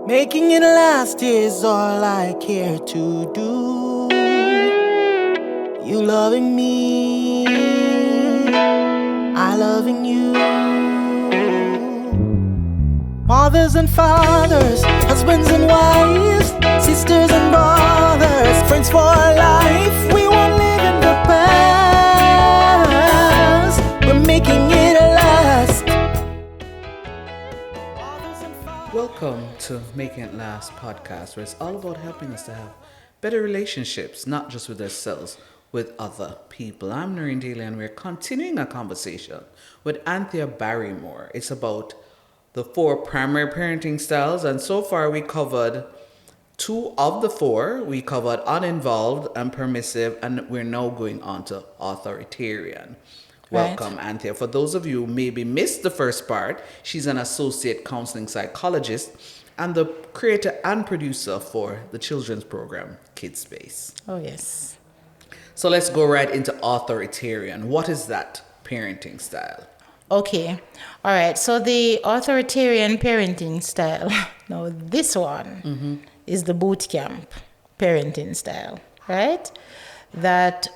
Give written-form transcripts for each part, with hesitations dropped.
Making it last is all I care to do. You loving me, I loving you. Mothers and fathers, husbands and wives, sisters and brothers, friends for life. We won't live in the past. We're making it last. Welcome to Making It Last podcast, where it's all about helping us to have better relationships, not just with ourselves, with other people. I'm Noreen Daly, and we're continuing a conversation with Anthia Barrymore. It's about the 4 primary parenting styles, and so far we covered 2 of the 4. We covered uninvolved and permissive, and we're now going on to authoritarian. Welcome, Anthia. For those of you who maybe missed the first part, she's an associate counseling psychologist and the creator and producer for the children's program, Kids Space. Oh, yes. So let's go right into authoritarian. What is that parenting style? Okay. All right. So the authoritarian parenting style, now this one is the boot camp parenting style, right? That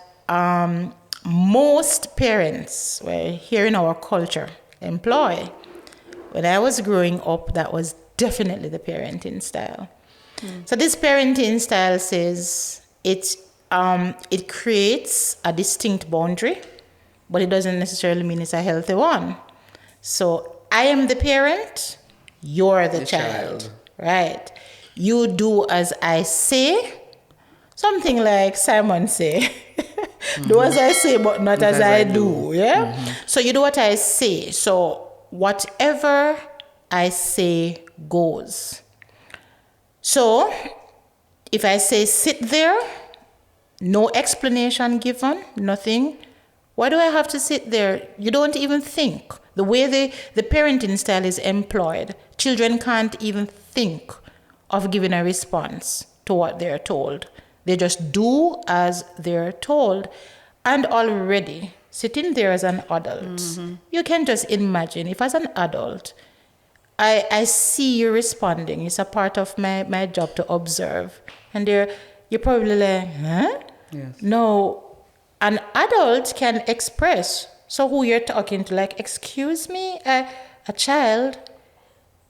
most parents, well, here in our culture, employ. When I was growing up, that was definitely the parenting style. So this parenting style says it creates a distinct boundary, but it doesn't necessarily mean it's a healthy one. So I am the parent, you're the child, right? You do as I say, something like Simon say. Do as I say, but not as I do. Yeah. So you do what I say. So whatever I say goes. So if I say sit there, no explanation given, nothing. Why do I have to sit there? You don't even think. The way the parenting style is employed, children can't even think of giving a response to what they're told. They just do as they're told. And already, sitting there as an adult, you can just imagine, if as an adult, I see you responding, it's a part of my job to observe. And you're probably like, huh? Yes. No, an adult can express. So who you're talking to, like, excuse me, a child,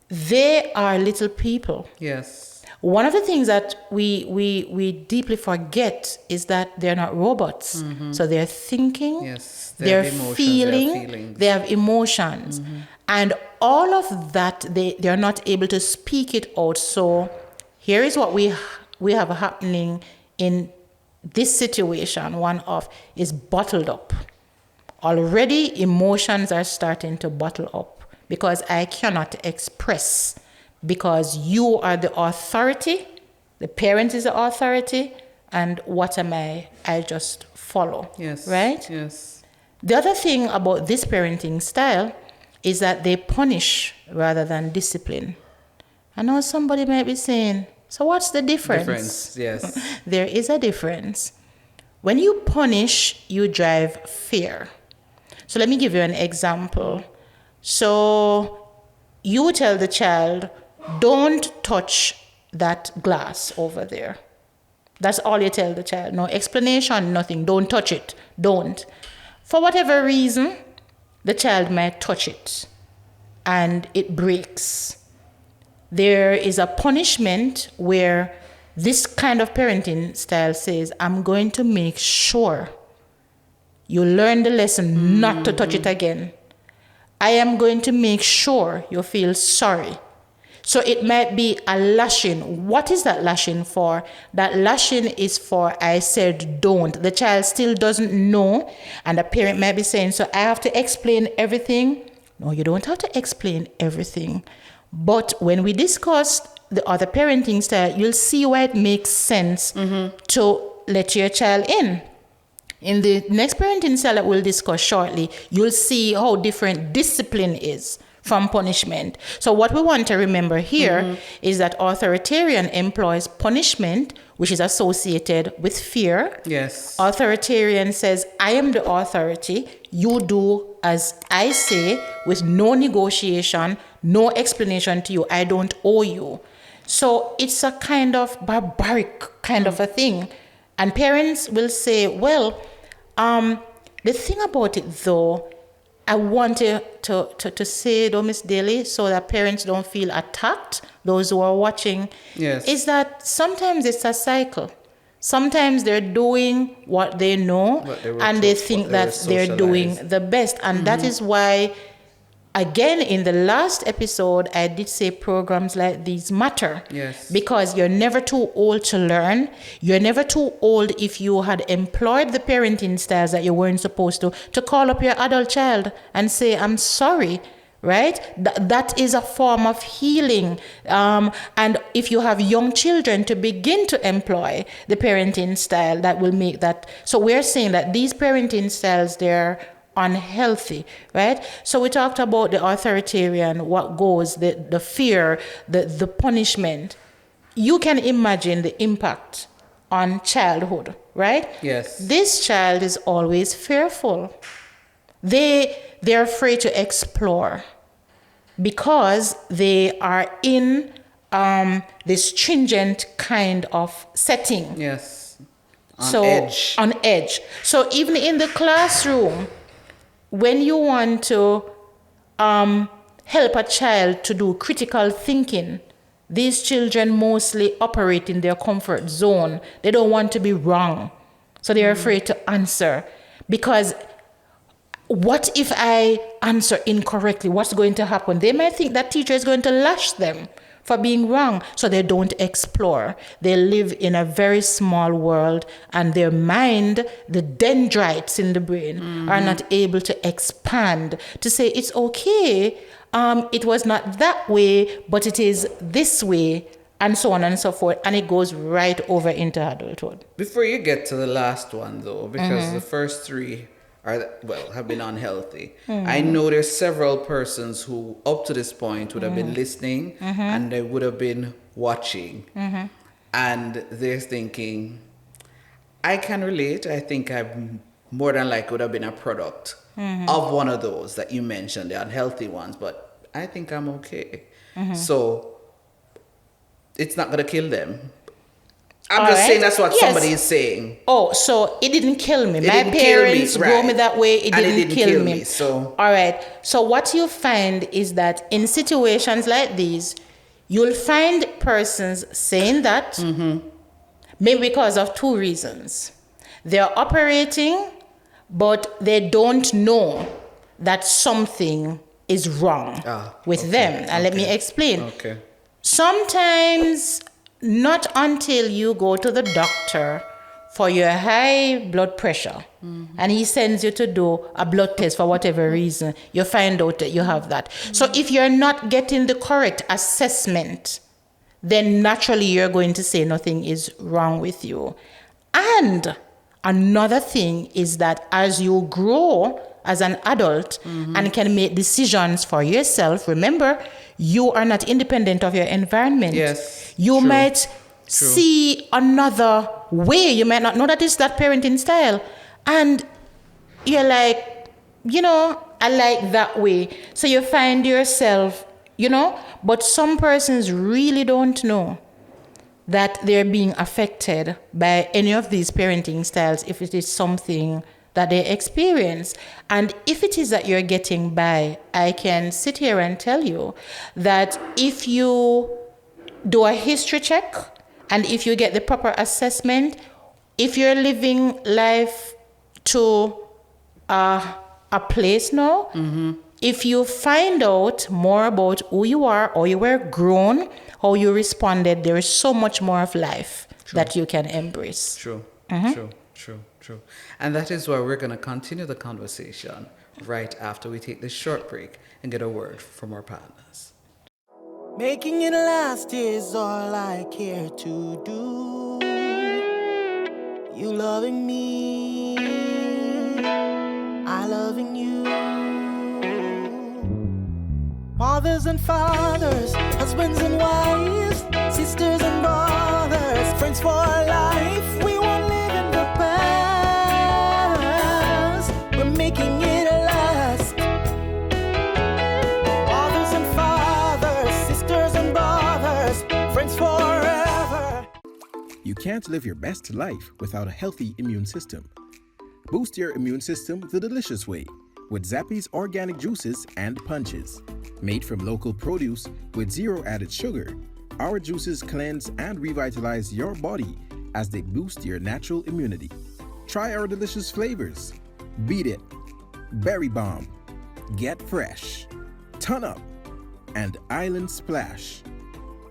they are little people. Yes. One of the things that we deeply forget is that they're not robots. So they're thinking, Yes. they're have emotions, feeling, they have emotions. And all of that, they're not able to speak it out. So here is what we have happening in this situation. One of is bottled up. Already emotions are starting to bottle up because I cannot express. Because you are the authority, the parent is the authority, and what am I? I just follow. Yes. Right? Yes. The other thing about this parenting style is that they punish rather than discipline. I know somebody might be saying, so what's the difference? Yes. There is a difference. When you punish, you drive fear. So let me give you an example. So you tell the child, don't touch that glass over there. That's all you tell the child. No explanation, nothing. Don't touch it. Don't. For whatever reason, the child might touch it and it breaks. There is a punishment where this kind of parenting style says, I'm going to make sure you learn the lesson not to touch it again. I am going to make sure you feel sorry. So it might be a lashing. What is that lashing for? That lashing is for I said don't. The child still doesn't know, and the parent might be saying, so I have to explain everything. No, you don't have to explain everything. But when we discuss the other parenting style, you'll see why it makes sense to let your child in. In the next parenting style that we'll discuss shortly, you'll see how different discipline is from punishment. So what we want to remember here is that authoritarian employs punishment, which is associated with fear. Yes. Authoritarian says, I am the authority. You do as I say with no negotiation, no explanation to you. I don't owe you. So it's a kind of barbaric kind of a thing. And parents will say, well, the thing about it though, I want to say though, Miss Daly, so that parents don't feel attacked, those who are watching, Yes. is that sometimes it's a cycle. Sometimes they're doing what they know What they were and they taught, think what they that were they're doing socialized. the best. And that is why, again, in the last episode, I did say programs like these matter. Yes. Because you're never too old to learn. You're never too old if you had employed the parenting styles that you weren't supposed to call up your adult child and say, I'm sorry. Right? That is a form of healing. And if you have young children, to begin to employ the parenting style that will make that. So we're saying that these parenting styles, they're unhealthy, right? So we talked about the authoritarian, what goes, the fear, the punishment. You can imagine the impact on childhood, right? Yes. This child is always fearful. They're afraid to explore because they are in this stringent kind of setting. Yes. Edge. On edge. So even in the classroom, when you want to help a child to do critical thinking, these children mostly operate in their comfort zone. They don't want to be wrong. So they're afraid to answer because what if I answer incorrectly? What's going to happen? They might think that teacher is going to lash them for being wrong. So they don't explore. They live in a very small world and their mind, the dendrites in the brain, are not able to expand to say it's okay. It was not that way, but it is this way, and so on and so forth. And it goes right over into adulthood. Before you get to the last one though, because the first three have been unhealthy. I know there's several persons who up to this point would have been listening and they would have been watching and they're thinking, I can relate. I think I'm more than likely would have been a product of one of those that you mentioned, the unhealthy ones, but I think I'm okay. So it's not gonna kill them. I'm just saying that's what somebody is saying. Oh, so it didn't kill me. It My didn't kill me, parents grew me that way. It didn't kill me. So all right. So what you find is that in situations like these, you'll find persons saying that maybe because of two reasons. They're operating, but they don't know that something is wrong with them. And let me explain. Okay. Sometimes not until you go to the doctor for your high blood pressure and he sends you to do a blood test for whatever reason, you find out that you have that. So if you're not getting the correct assessment, then naturally you're going to say nothing is wrong with you. And another thing is that as you grow as an adult and can make decisions for yourself, remember, you are not independent of your environment. Yes. You might see another way. You might not know that it's that parenting style. And you're like, I like that way. So you find yourself, but some persons really don't know that they're being affected by any of these parenting styles if it is something that they experience. And if it is that you're getting by, I can sit here and tell you that if you do a history check and if you get the proper assessment, if you're living life to a place now, if you find out more about who you are, or you were grown, how you responded, there is so much more of life that you can embrace. True. True. And that is why we're going to continue the conversation right after we take this short break and get a word from our partners. Making it last is all I care to do. You loving me, I loving you. Mothers and fathers, husbands and wives, sisters and brothers, friends for life. We won't live in the past. We're making it last. Mothers and fathers, sisters and brothers, friends for can't live your best life without a healthy immune system. Boost your immune system the delicious way with Zappy's organic juices and punches. Made from local produce with zero added sugar, our juices cleanse and revitalize your body as they boost your natural immunity. Try our delicious flavors. Beat It, Berry Bomb, Get Fresh, Ton Up, and Island Splash.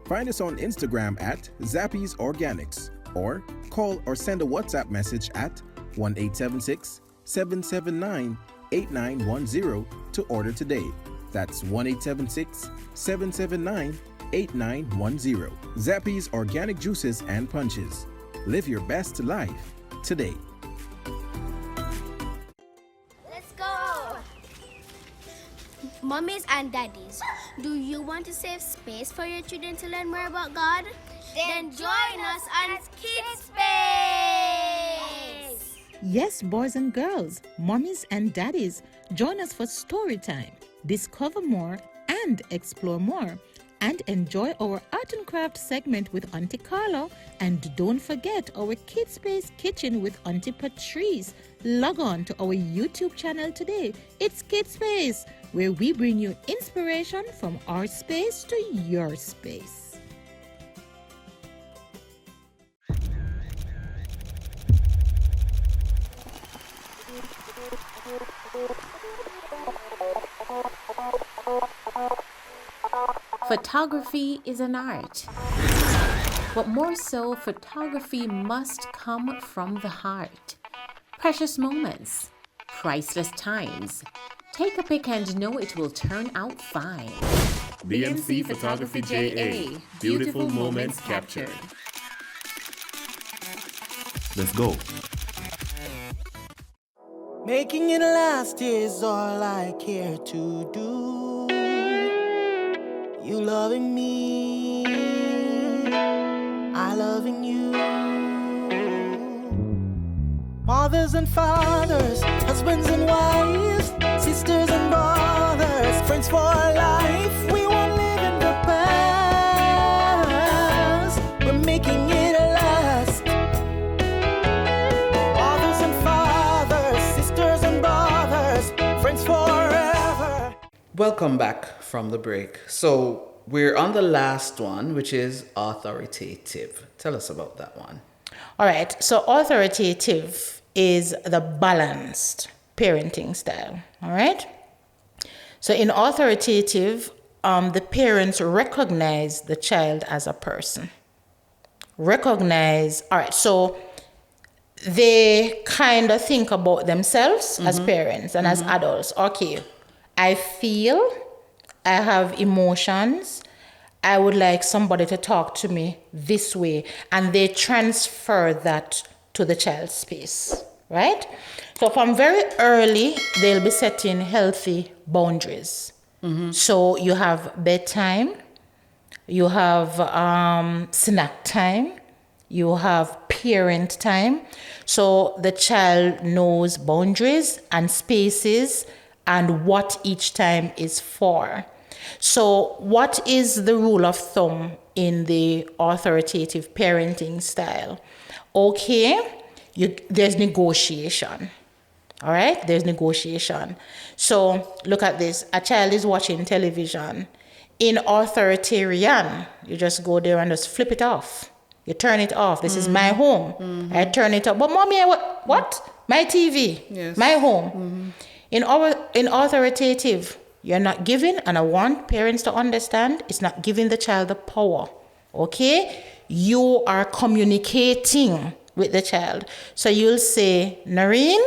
Find us on Instagram at Zappy's Organics or call or send a WhatsApp message at 1-876-779-8910 to order today. That's 1-876-779-8910. Zappy's Organic Juices and Punches. Live your best life today. Let's go! Mummies and daddies, do you want to save space for your children to learn more about God? Then join us on Kids Space! Yes, boys and girls, mommies and daddies, join us for story time. Discover more and explore more. And enjoy our art and craft segment with Auntie Carla. And don't forget our Kids Space Kitchen with Auntie Patrice. Log on to our YouTube channel today. It's Kids Space, where we bring you inspiration from our space to your space. Photography is an art, but more so, photography must come from the heart. Precious moments, priceless times. Take a pic and know it will turn out fine. BMC Photography JA, beautiful moments captured. Let's go. Making it last is all I care to do. You loving me, I loving you. Mothers and fathers, husbands and wives, sisters and brothers, friends for life. We won't live in the past. We're making it last. Mothers and fathers, sisters and brothers, friends forever. Welcome back from the break. So we're on the last one, which is authoritative. Tell us about that one. All right. So authoritative is the balanced parenting style. All right. So in authoritative, the parents recognize the child as a person. All right. So they kind of think about themselves as parents and as adults. Okay, I feel, I have emotions, I would like somebody to talk to me this way. And they transfer that to the child's space, right? So from very early, they'll be setting healthy boundaries. So you have bedtime, you have snack time, you have parent time. So the child knows boundaries and spaces and what each time is for. So what is the rule of thumb in the authoritative parenting style? Okay, there's negotiation. All right, there's negotiation. So look at this. A child is watching television. In authoritarian, you just go there and just flip it off. You turn it off. This is my home. I turn it off. But mommy, what? My TV. Yes. My home. In authoritative, you're not giving, and I want parents to understand, it's not giving the child the power. Okay? You are communicating with the child. So you'll say, Noreen,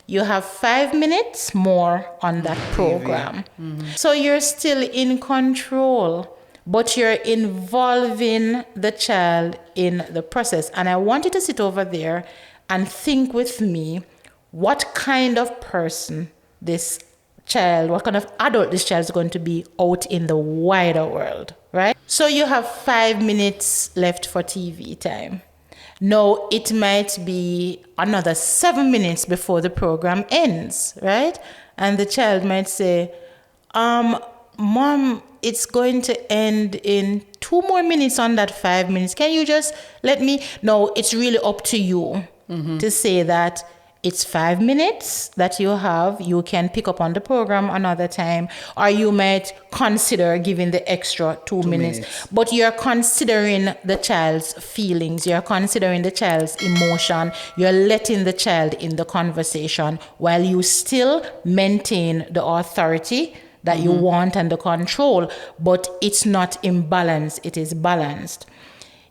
you have 5 minutes more on that program. So you're still in control, but you're involving the child in the process. And I want you to sit over there and think with me what kind of person this child, what kind of adult this child is going to be out in the wider world, right? So you have 5 minutes left for TV time. Now it might be another 7 minutes before the program ends, right? And the child might say, Mom, it's going to end in 2 more minutes on that 5 minutes. Can you just let me? No, it's really up to you to say that it's 5 minutes that you have. You can pick up on the program another time, or you might consider giving the extra 2 minutes. But you're considering the child's feelings. You're considering the child's emotion. You're letting the child in the conversation while you still maintain the authority that you want and the control, but it's not imbalanced, it is balanced.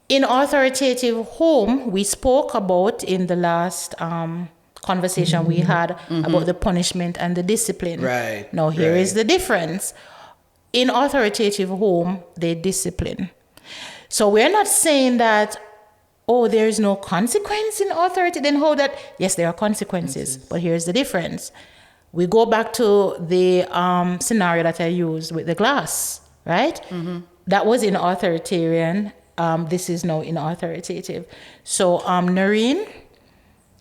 In authoritative home, we spoke about in the last conversation we had about the punishment and the discipline. Right. Now here is the difference. In authoritative home, they discipline. So we're not saying that, oh, there is no consequence in authority. Then how that? Yes, there are consequences, but here's the difference. We go back to the scenario that I used with the glass, right? That was in authoritarian. This is now in authoritative. So, Noreen,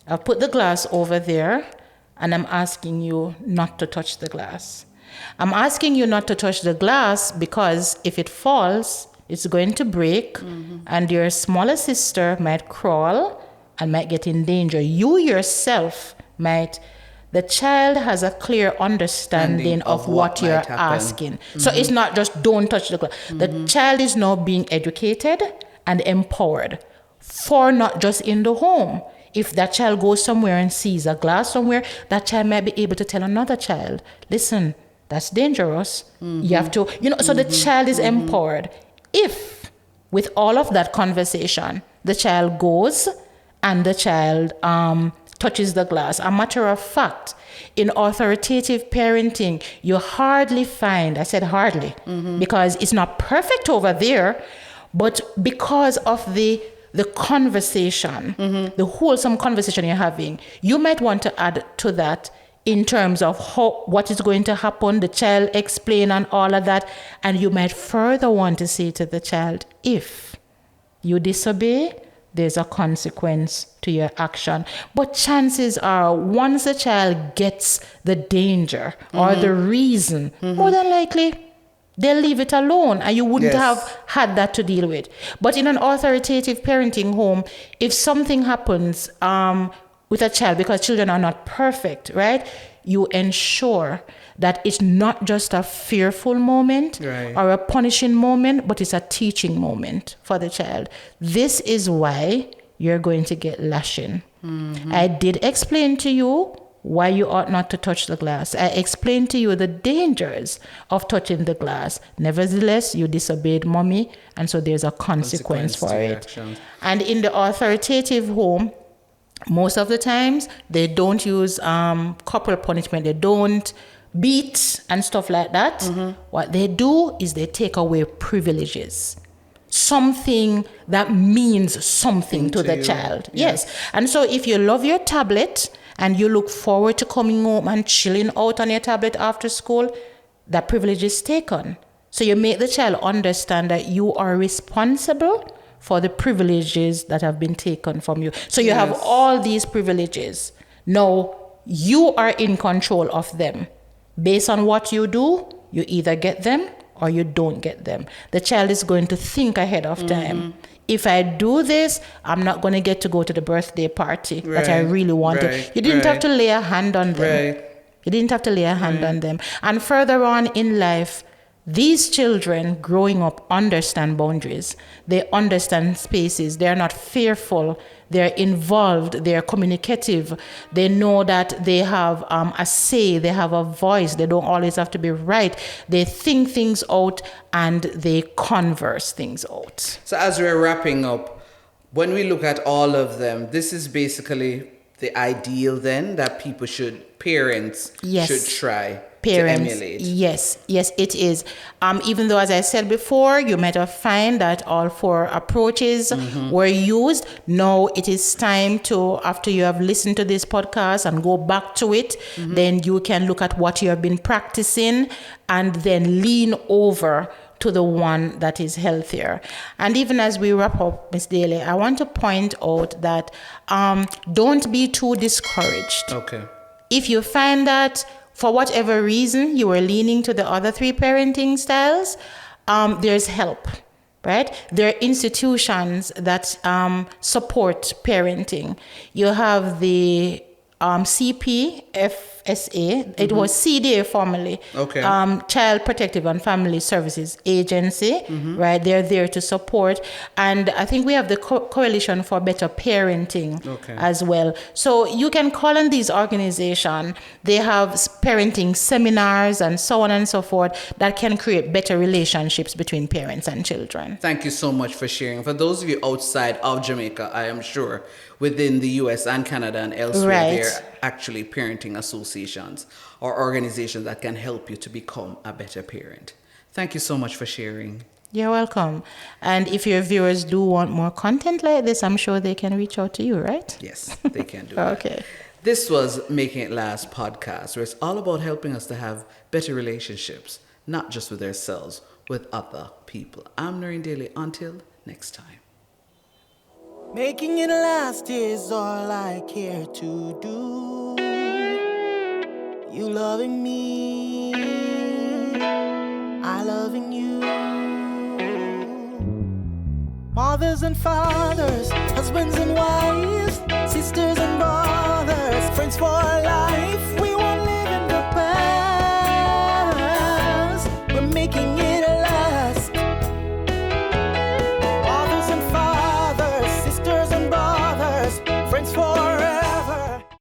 I've put the glass over there, and I'm asking you not to touch the glass. I'm asking you not to touch the glass because if it falls, it's going to break, and your smaller sister might crawl and might get in danger. You yourself might. The child has a clear understanding of what you're asking. So it's not just don't touch the glass. The child is now being educated and empowered for not just in the home. If that child goes somewhere and sees a glass somewhere, that child might be able to tell another child, listen, that's dangerous. You have to, so the child is empowered. If with all of that conversation, the child goes and the child touches the glass. A matter of fact, in authoritative parenting, you hardly find, I said hardly, because it's not perfect over there, but because of the conversation, the wholesome conversation you're having, you might want to add to that in terms of what is going to happen, the child explain and all of that, and you might further want to say to the child, if you disobey, there's a consequence to your action. But chances are, once the child gets the danger or the reason, more than likely, they'll leave it alone and you wouldn't have had that to deal with. But in an authoritative parenting home, if something happens with a child, because children are not perfect, right? You ensure that it's not just a fearful moment or a punishing moment, but it's a teaching moment for the child. This is why you're going to get lashing. I did explain to you why you ought not to touch the glass. I explained to you the dangers of touching the glass. Nevertheless, you disobeyed mommy, and so there's a consequence for it. Actions. And in the authoritative home, most of the times, they don't use corporal punishment. They don't beat and stuff like that. What they do is they take away privileges. Something that means something to the child. Yes. And so if you love your tablet and you look forward to coming home and chilling out on your tablet after school, that privilege is taken. So you make the child understand that you are responsible for the privileges that have been taken from you. So you have all these privileges. Now, you are in control of them. Based on what you do, you either get them or you don't get them. The child is going to think ahead of time. If I do this, I'm not going to get to go to the birthday party that I really wanted. You didn't have to lay a hand on them. You didn't have to lay a hand on them. And further on in life, these children growing up understand boundaries. They understand spaces. They're not fearful. They're involved. They're communicative. They know that they have a say. They have a voice. They don't always have to be right. They think things out and they converse things out. So as we're wrapping up, when we look at all of them, this is basically the ideal then that parents should try. Parents, to emulate. Yes, it is. Even though, as I said before, you might have found that all 4 approaches were used. Now it is time to, after you have listened to this podcast and go back to it, then you can look at what you have been practicing and then lean over to the one that is healthier. And even as we wrap up, Ms. Daly, I want to point out that don't be too discouraged. Okay. If you find that for whatever reason you were leaning to the other three parenting styles, there's help, right? There are institutions that support parenting. You have the CPFSA, it was CDA formerly, Child Protective and Family Services Agency, right? They're there to support. And I think we have the Coalition for Better Parenting as well. So you can call on these organizations. They have parenting seminars and so on and so forth that can create better relationships between parents and children. Thank you so much for sharing. For those of you outside of Jamaica, I am sure within the US and Canada and elsewhere, there are actually parenting associations or organizations that can help you to become a better parent. Thank you so much for sharing. You're welcome. And if your viewers do want more content like this, I'm sure they can reach out to you, right? Yes, they can do that. Okay. This was Making It Last podcast, where it's all about helping us to have better relationships, not just with ourselves, with other people. I'm Noreen Daly. Until next time. Making it last is all I care to do. You loving me, I loving you. Mothers and fathers, husbands